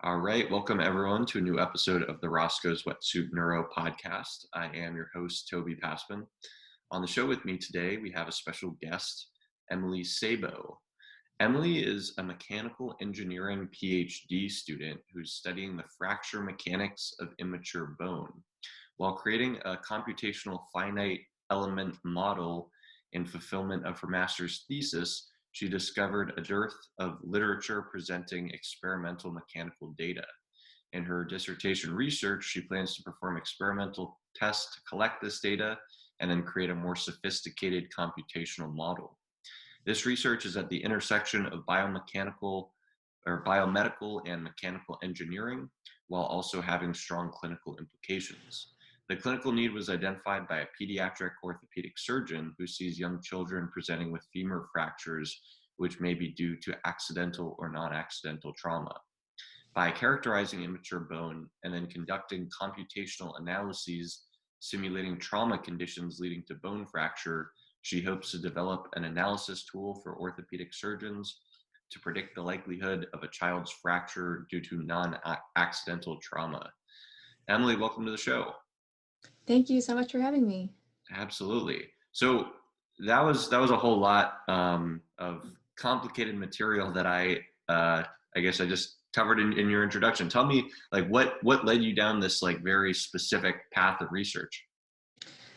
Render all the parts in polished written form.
All right, welcome everyone to a new episode of the Roscoe's Wetsuit Neuro podcast. I am your host, Toby Passman. On the show with me today, we have a special guest, Emily Szabo. Emily is a mechanical engineering PhD student who's studying the fracture mechanics of immature bone while creating a computational finite element model in fulfillment of her master's thesis. She discovered a dearth of literature presenting experimental mechanical data. In her dissertation research, she plans to perform experimental tests to collect this data and then create a more sophisticated computational model. This research is at the intersection of biomedical and mechanical engineering, while also having strong clinical implications. The clinical need was identified by a pediatric orthopaedic surgeon who sees young children presenting with femur fractures, which may be due to accidental or non-accidental trauma. By characterizing immature bone and then conducting computational analyses simulating trauma conditions leading to bone fracture, she hopes to develop an analysis tool for orthopedic surgeons to predict the likelihood of a child's fracture due to non-accidental trauma. Emily, welcome to the show. Thank you so much for having me. Absolutely. So that was a whole lot of complicated material that I guess I just covered in your introduction. Tell me, like, what led you down this like very specific path of research?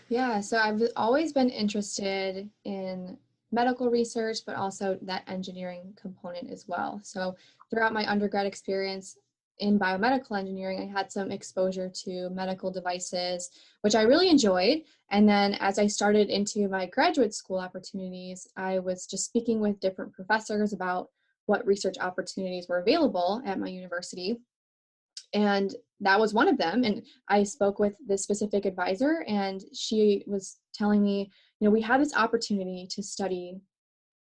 Yeah, so I've always been interested in medical research, but also that engineering component as well. So throughout my undergrad experience in biomedical engineering, I had some exposure to medical devices, which I really enjoyed. And then as I started into my graduate school opportunities, I was just speaking with different professors about what research opportunities were available at my university. And that was one of them. And I spoke with this specific advisor, and she was telling me, we have this opportunity to study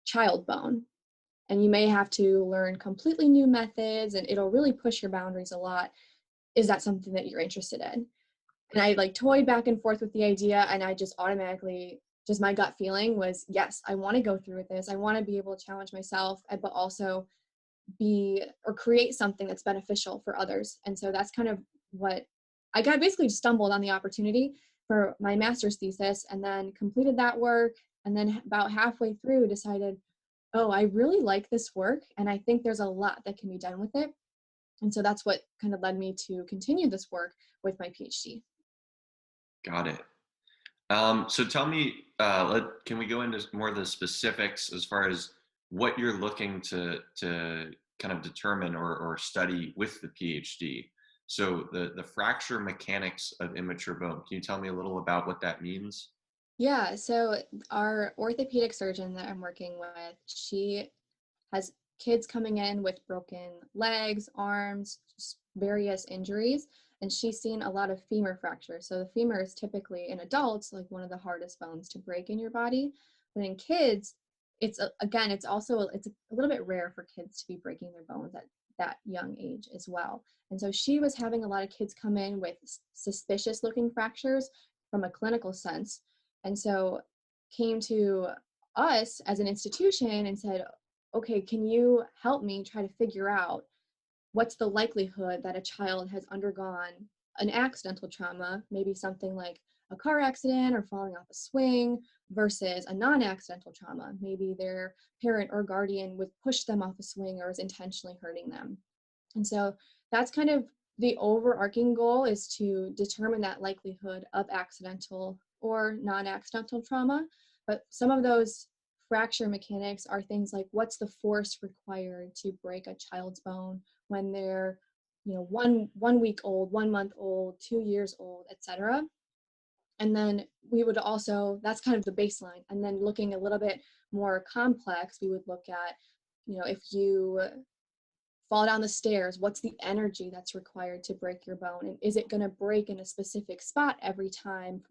child bone, and you may have to learn completely new methods, and it'll really push your boundaries a lot. Is that something that you're interested in? And I toyed back and forth with the idea, and I just automatically, just my gut feeling was, yes, I want to go through with this. I want to be able to challenge myself, but also create something that's beneficial for others. And so that's kind of what I got. Basically just stumbled on the opportunity for my master's thesis, and then completed that work. And then about halfway through decided, oh, I really like this work, and I think there's a lot that can be done with it. And so that's what kind of led me to continue this work with my PhD. Got it. So tell me, can we go into more of the specifics as far as what you're looking to kind of determine or study with the PhD? So the fracture mechanics of immature bone. Can you tell me a little about what that means? Yeah, so our orthopedic surgeon that I'm working with, she has kids coming in with broken legs, arms, just various injuries, and she's seen a lot of femur fractures. So the femur is typically in adults like one of the hardest bones to break in your body, but in kids, it's a little bit rare for kids to be breaking their bones at that young age as well. And so she was having a lot of kids come in with suspicious looking fractures from a clinical sense, and so came to us as an institution and said, okay, can you help me try to figure out what's the likelihood that a child has undergone an accidental trauma, maybe something like a car accident or falling off a swing, versus a non-accidental trauma. Maybe their parent or guardian would push them off a swing or is intentionally hurting them. And so that's kind of the overarching goal, is to determine that likelihood of accidental or non-accidental trauma. But some of those fracture mechanics are things like, what's the force required to break a child's bone when they're 1 week old, 1 month old, 2 years old, etc. And then we would also, that's kind of the baseline. And then looking a little bit more complex, we would look at, if you fall down the stairs, what's the energy that's required to break your bone? And is it going to break in a specific spot every time?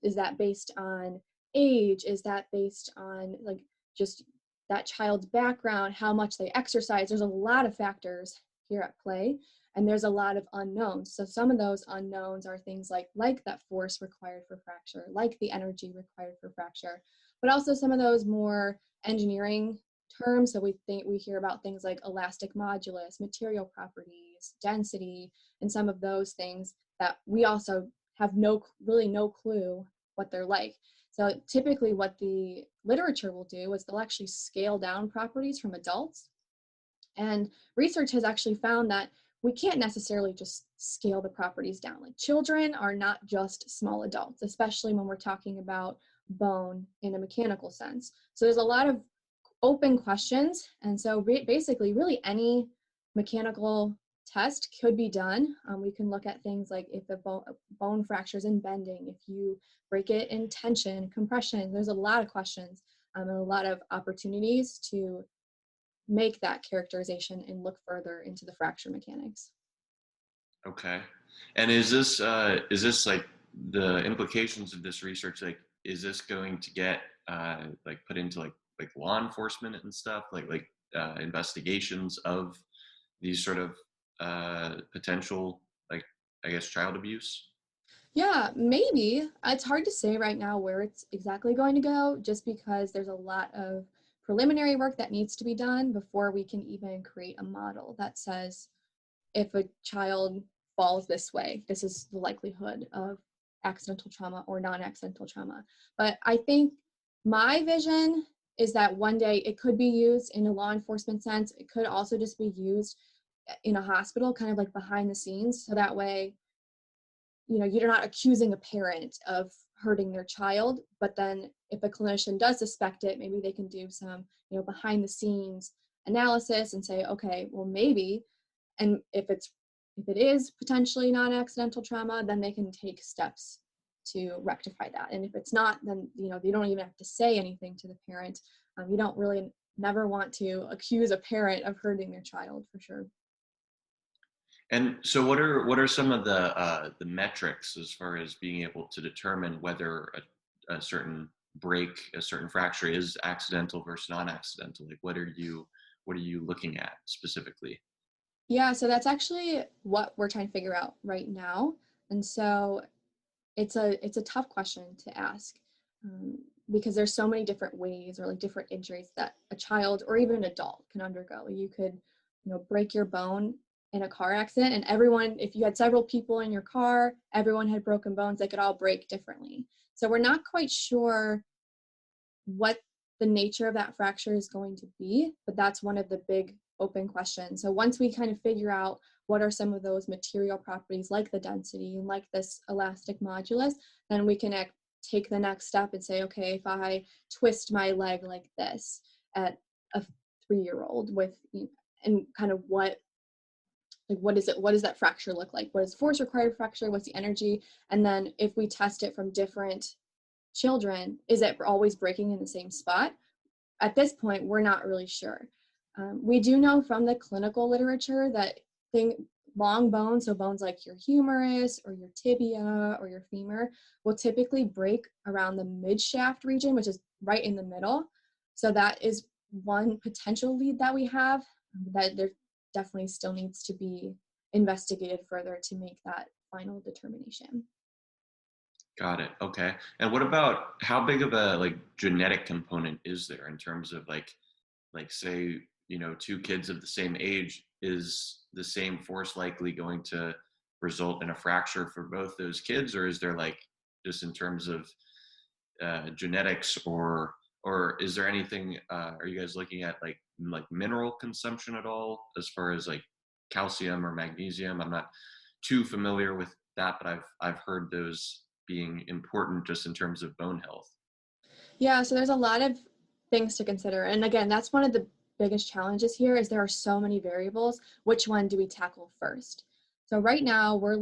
Is that based on age? Is that based on just that child's background, how much they exercise? There's a lot of factors here at play, and there's a lot of unknowns. So some of those unknowns are things like that force required for fracture, like the energy required for fracture, but also some of those more engineering terms. So we hear about things like elastic modulus, material properties, size, density, and some of those things that we also have really no clue what they're like. So typically what the literature will do is they'll actually scale down properties from adults. And research has actually found that we can't necessarily just scale the properties down. Like children are not just small adults, especially when we're talking about bone in a mechanical sense. So there's a lot of open questions. And so basically really any mechanical test could be done. We can look at things like if the bone fractures in bending, if you break it in tension, compression, there's a lot of questions and a lot of opportunities to make that characterization and look further into the fracture mechanics. Okay. And is this like the implications of this research, like is this going to get like put into like law enforcement and stuff, like investigations of these sort of potential, like, I guess, child abuse? Yeah, maybe. It's hard to say right now where it's exactly going to go, just because there's a lot of preliminary work that needs to be done before we can even create a model that says if a child falls this way, this is the likelihood of accidental trauma or non-accidental trauma. But I think my vision is that one day it could be used in a law enforcement sense. It could also just be used in a hospital, kind of like behind the scenes. So that way, you know, you're not accusing a parent of hurting their child, but then if a clinician does suspect it, maybe they can do some, you know, behind the scenes analysis and say, okay, well, maybe, and if it is potentially non-accidental trauma, then they can take steps to rectify that. And if it's not, then, you know, they don't even have to say anything to the parent. You don't really never want to accuse a parent of hurting their child, for sure. And so what are some of the metrics as far as being able to determine whether a certain break, a certain fracture is accidental versus non-accidental? Like what are you looking at specifically? Yeah, so that's actually what we're trying to figure out right now. And so it's a tough question to ask, um, because there's so many different ways or like different injuries that a child or even an adult can undergo. You could, you know, break your bone in a car accident, and everyone, if you had several people in your car, everyone had broken bones, they could all break differently. So we're not quite sure what the nature of that fracture is going to be, but that's one of the big open questions. So once we kind of figure out what are some of those material properties like the density and like this elastic modulus, then we can take the next step and say, okay, if I twist my leg like this at a 3-year-old with, and kind of what is it, what does that fracture look like? What is force required fracture? What's the energy? And then if we test it from different children, is it always breaking in the same spot? At this point, we're not really sure. We do know from the clinical literature that long bones, so bones like your humerus or your tibia or your femur, will typically break around the mid-shaft region, which is right in the middle. So that is one potential lead that we have, that there definitely still needs to be investigated further to make that final determination. Got it. Okay. And what about how big of a like genetic component is there in terms of like say, two kids of the same age, is the same force likely going to result in a fracture for both those kids, or is there like just in terms of genetics, or is there anything, are you guys looking at like mineral consumption at all as far as like calcium or magnesium? I'm not too familiar with that, but I've heard those being important just in terms of bone health. Yeah, so there's a lot of things to consider. And again, that's one of the biggest challenges here, is there are so many variables. Which one do we tackle first? So right now we're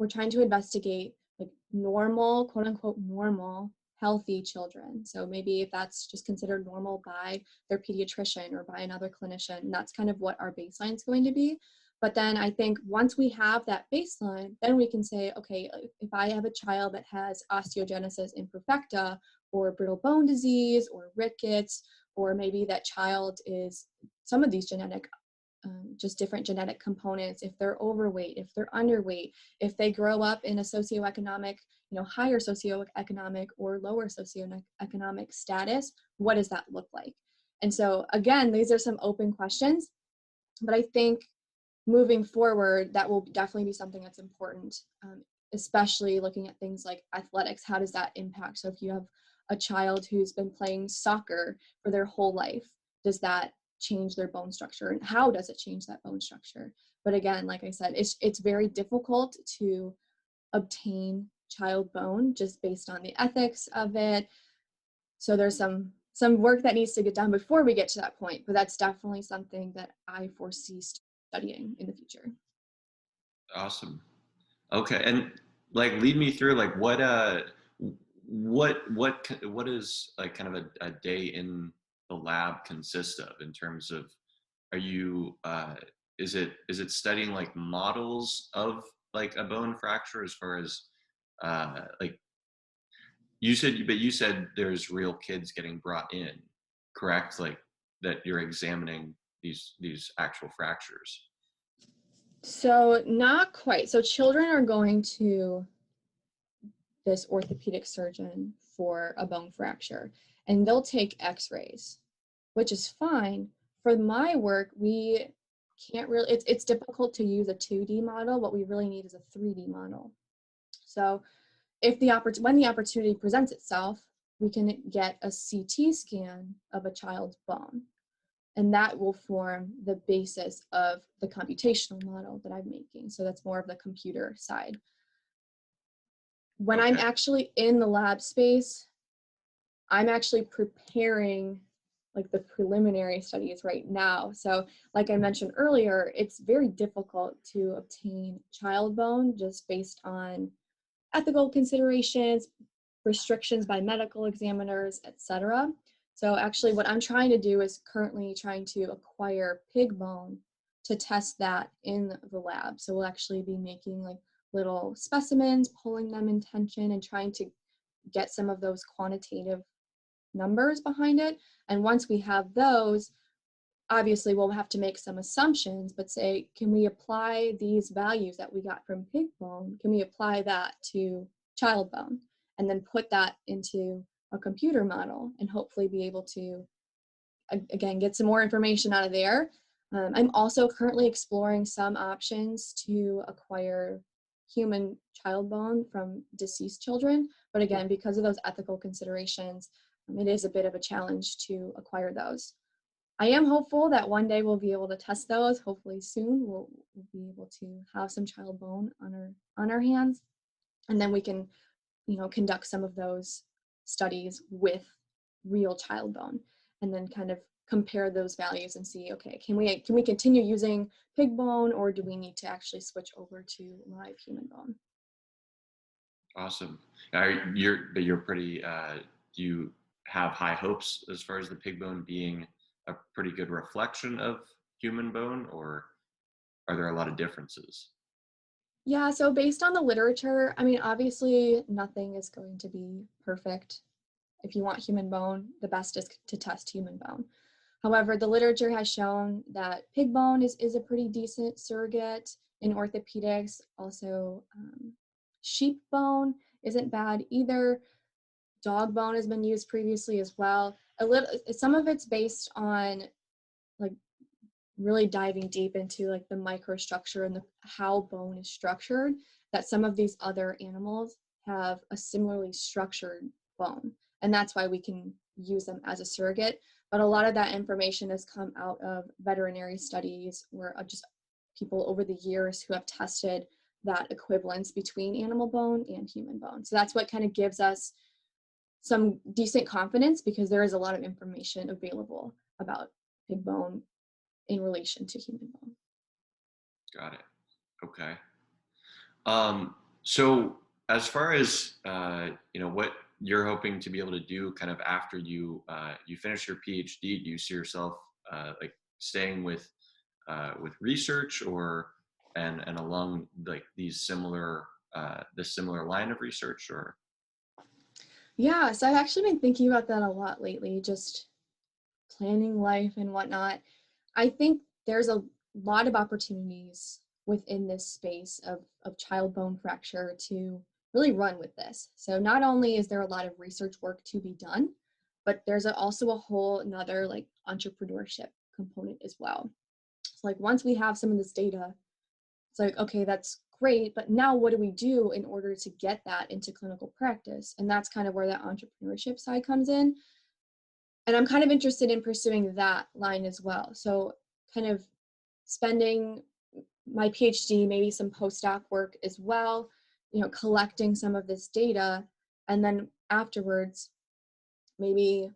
trying to investigate like normal, quote unquote, normal, healthy children. So maybe if that's just considered normal by their pediatrician or by another clinician, that's kind of what our baseline is going to be. But then I think once we have that baseline, then we can say, okay, if I have a child that has osteogenesis imperfecta or brittle bone disease or rickets, or maybe that child is some of these just different genetic components, if they're overweight, if they're underweight, if they grow up in a socioeconomic, higher socioeconomic or lower socioeconomic status, what does that look like? And so again, these are some open questions, but I think moving forward, that will definitely be something that's important, especially looking at things like athletics. How does that impact? So if you have a child who's been playing soccer for their whole life, does that change their bone structure? And how does it change that bone structure? But again, like I said, it's very difficult to obtain child bone just based on the ethics of it. So there's some work that needs to get done before we get to that point, but that's definitely something that I foresee studying in the future. Awesome. Okay, and like lead me through like what is like kind of a day in the lab consist of in terms of, are you is it studying like models of like a bone fracture, as far as like you said there's real kids getting brought in, correct? Like that you're examining these actual fractures. So not quite. So children are going to this orthopedic surgeon for a bone fracture, and they'll take x-rays, which is fine. For my work, we can't really, it's difficult to use a 2D model. What we really need is a 3D model. So if when the opportunity presents itself, we can get a CT scan of a child's bone, and that will form the basis of the computational model that I'm making. So that's more of the computer side. When I'm actually in the lab space, I'm actually preparing like the preliminary studies right now. So like I mentioned earlier, it's very difficult to obtain child bone just based on ethical considerations, restrictions by medical examiners, etc. So actually what I'm trying to do is currently trying to acquire pig bone to test that in the lab. So we'll actually be making like little specimens, pulling them in tension and trying to get some of those quantitative numbers behind it. And once we have those, obviously we'll have to make some assumptions, but say, can we apply these values that we got from pig bone, can we apply that to child bone? And then put that into a computer model and hopefully be able to, again, get some more information out of there. I'm also currently exploring some options to acquire human child bone from deceased children. But again, because of those ethical considerations, it is a bit of a challenge to acquire those. I am hopeful that one day we'll be able to test those. Hopefully soon we'll be able to have some child bone on our hands, and then we can, conduct some of those studies with real child bone, and then kind of compare those values and see, okay, can we continue using pig bone, or do we need to actually switch over to live human bone? Awesome. You're pretty. Do you have high hopes as far as the pig bone being a pretty good reflection of human bone, or are there a lot of differences? Yeah, so based on the literature, I mean, obviously nothing is going to be perfect. If you want human bone, the best is to test human bone. However, the literature has shown that pig bone is a pretty decent surrogate in orthopedics. Also, sheep bone isn't bad either. Dog bone has been used previously as well. Some of it's based on like really diving deep into like the microstructure and how bone is structured, that some of these other animals have a similarly structured bone. And that's why we can use them as a surrogate. But a lot of that information has come out of veterinary studies where just people over the years who have tested that equivalence between animal bone and human bone. So that's what kind of gives us some decent confidence, because there is a lot of information available about pig bone in relation to human bone. Got it. Okay. So as far as what you're hoping to be able to do, kind of after you finish your PhD, do you see yourself like staying with research, or and along like these similar this similar line of research, or? Yeah, so I've actually been thinking about that a lot lately, just planning life and whatnot. I think there's a lot of opportunities within this space of child bone fracture to really run with this. So not only is there a lot of research work to be done, but there's also a whole another like entrepreneurship component as well. So like once we have some of this data, it's like, okay, that's great, but now what do we do in order to get that into clinical practice? And that's kind of where that entrepreneurship side comes in. And I'm kind of interested in pursuing that line as well. So kind of spending my PhD, maybe some postdoc work as well, collecting some of this data, and then afterwards, maybe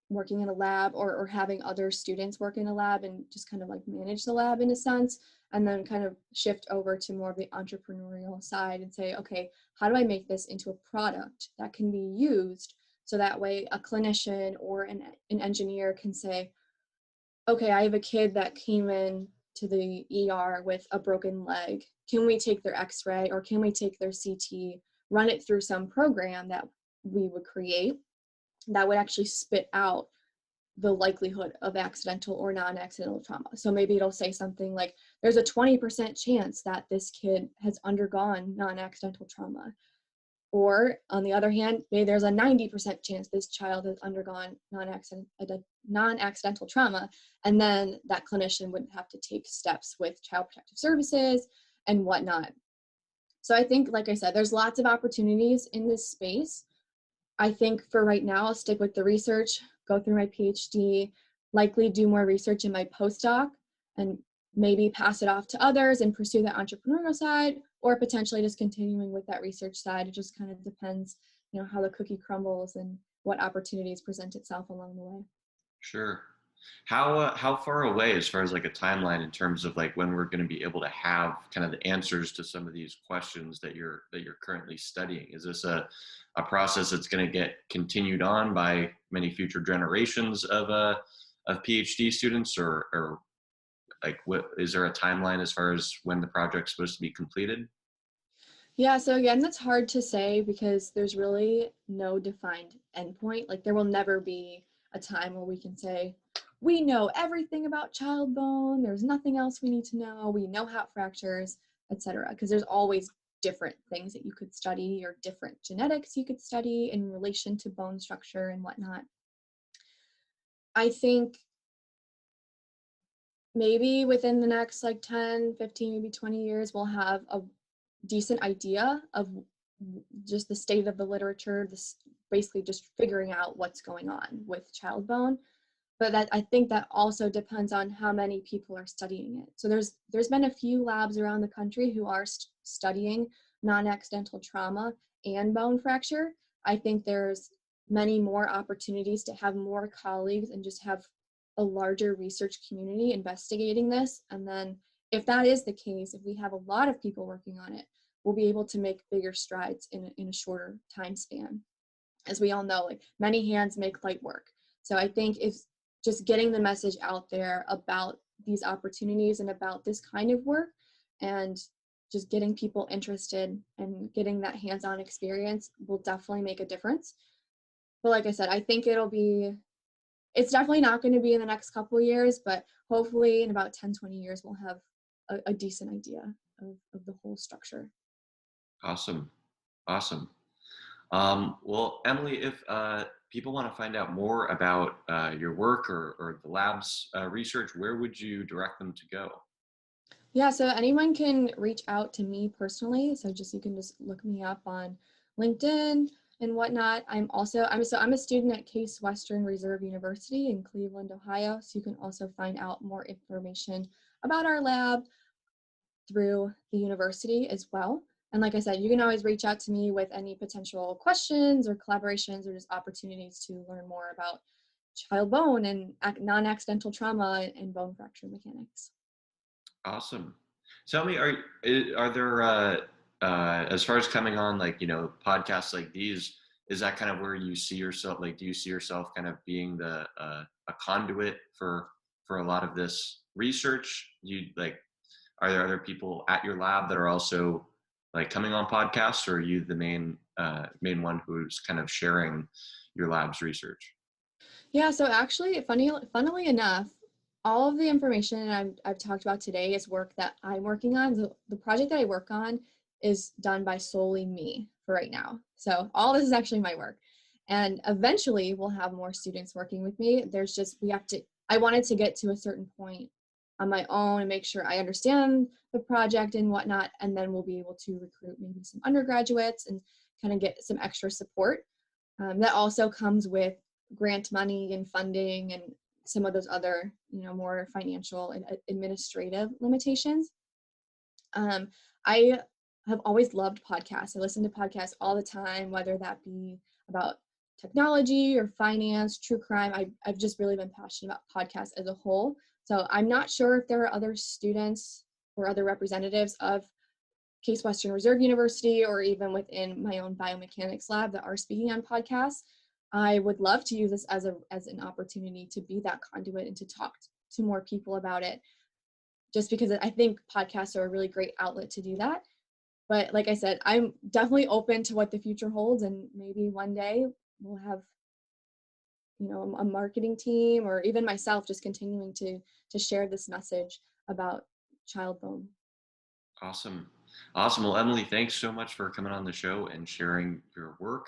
working in a lab or having other students work in a lab and just kind of like manage the lab in a sense, and then kind of shift over to more of the entrepreneurial side and say, okay, how do I make this into a product that can be used so that way a clinician or an engineer can say, okay, I have a kid that came in to the ER with a broken leg. Can we take their x-ray or can we take their CT, run it through some program that we would create that would actually spit out the likelihood of accidental or non-accidental trauma. So maybe it'll say something like, there's a 20% chance that this kid has undergone non-accidental trauma. Or on the other hand, maybe there's a 90% chance this child has undergone non-accidental trauma, and then that clinician would have to take steps with Child Protective Services and whatnot. So I think, like I said, there's lots of opportunities in this space. I think for right now, I'll stick with the research, go through my PhD, likely do more research in my postdoc, and maybe pass it off to others and pursue the entrepreneurial side, or potentially just continuing with that research side. It just kind of depends, how the cookie crumbles and what opportunities present itself along the way. Sure. How far away, as far as like a timeline, in terms of like when we're going to be able to have kind of the answers to some of these questions that you're currently studying? Is this a process that's going to get continued on by many future generations of PhD students, or like what is there a timeline as far as when the project's supposed to be completed? Yeah, so again, that's hard to say because there's really no defined endpoint. Like there will never be a time where we can say, we know everything about child bone, there's nothing else we need to know, we know how it fractures, etc. Because there's always different things that you could study or different genetics you could study in relation to bone structure and whatnot. I think maybe within the next like 10, 15, maybe 20 years, we'll have a decent idea of just the state of the literature, this basically just figuring out what's going on with child bone. But that, I think that also depends on how many people are studying it. So there's been a few labs around the country who are studying non-accidental trauma and bone fracture. I think there's many more opportunities to have more colleagues and just have a larger research community investigating this. And then if that is the case, if we have a lot of people working on it, we'll be able to make bigger strides in a shorter time span. As we all know, like many hands make light work. So I think if just getting the message out there about these opportunities and about this kind of work, and just getting people interested and getting that hands-on experience will definitely make a difference. But like I said, I think it's definitely not going to be in the next couple of years, but hopefully in about 10, 20 years, we'll have a decent idea of the whole structure. Awesome. Well, Emily, if people want to find out more about your work or the lab's research, where would you direct them to go? Yeah, so anyone can reach out to me personally. So you can just look me up on LinkedIn and whatnot. I'm a student at Case Western Reserve University in Cleveland, Ohio. So you can also find out more information about our lab through the university as well. And like I said, you can always reach out to me with any potential questions or collaborations or just opportunities to learn more about child bone and non-accidental trauma and bone fracture mechanics. Awesome. Tell me, are there as far as coming on like podcasts like these, is that kind of where you see yourself? Like, do you see yourself kind of being the a conduit for a lot of this research? Are there other people at your lab that are also like coming on podcasts, or are you the main one who's kind of sharing your lab's research? Yeah, so actually, funnily enough, all of the information I've talked about today is work that I'm working on. The project that I work on is done by solely me for right now. So all this is actually my work. And eventually we'll have more students working with me. I wanted to get to a certain point on my own and make sure I understand the project and whatnot. And then we'll be able to recruit maybe some undergraduates and kind of get some extra support. That also comes with grant money and funding and some of those other, more financial and administrative limitations. I have always loved podcasts. I listen to podcasts all the time, whether that be about technology or finance, true crime. I've just really been passionate about podcasts as a whole. So I'm not sure if there are other students or other representatives of Case Western Reserve University or even within my own biomechanics lab that are speaking on podcasts. I would love to use this as an opportunity to be that conduit and to talk to more people about it, just because I think podcasts are a really great outlet to do that. But like I said, I'm definitely open to what the future holds, and maybe one day we'll have, a marketing team or even myself just continuing to share this message about child bone. Awesome. Awesome. Well, Emily, thanks so much for coming on the show and sharing your work.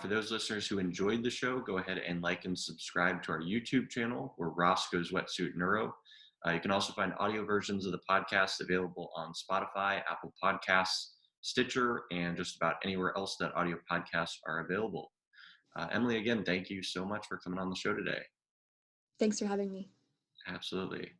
For those listeners who enjoyed the show, go ahead and like and subscribe to our YouTube channel. We're Roscoe's Wetsuit Neuro. You can also find audio versions of the podcast available on Spotify, Apple Podcasts, Stitcher, and just about anywhere else that audio podcasts are available. Emily, again, thank you so much for coming on the show today. Thanks for having me. Absolutely.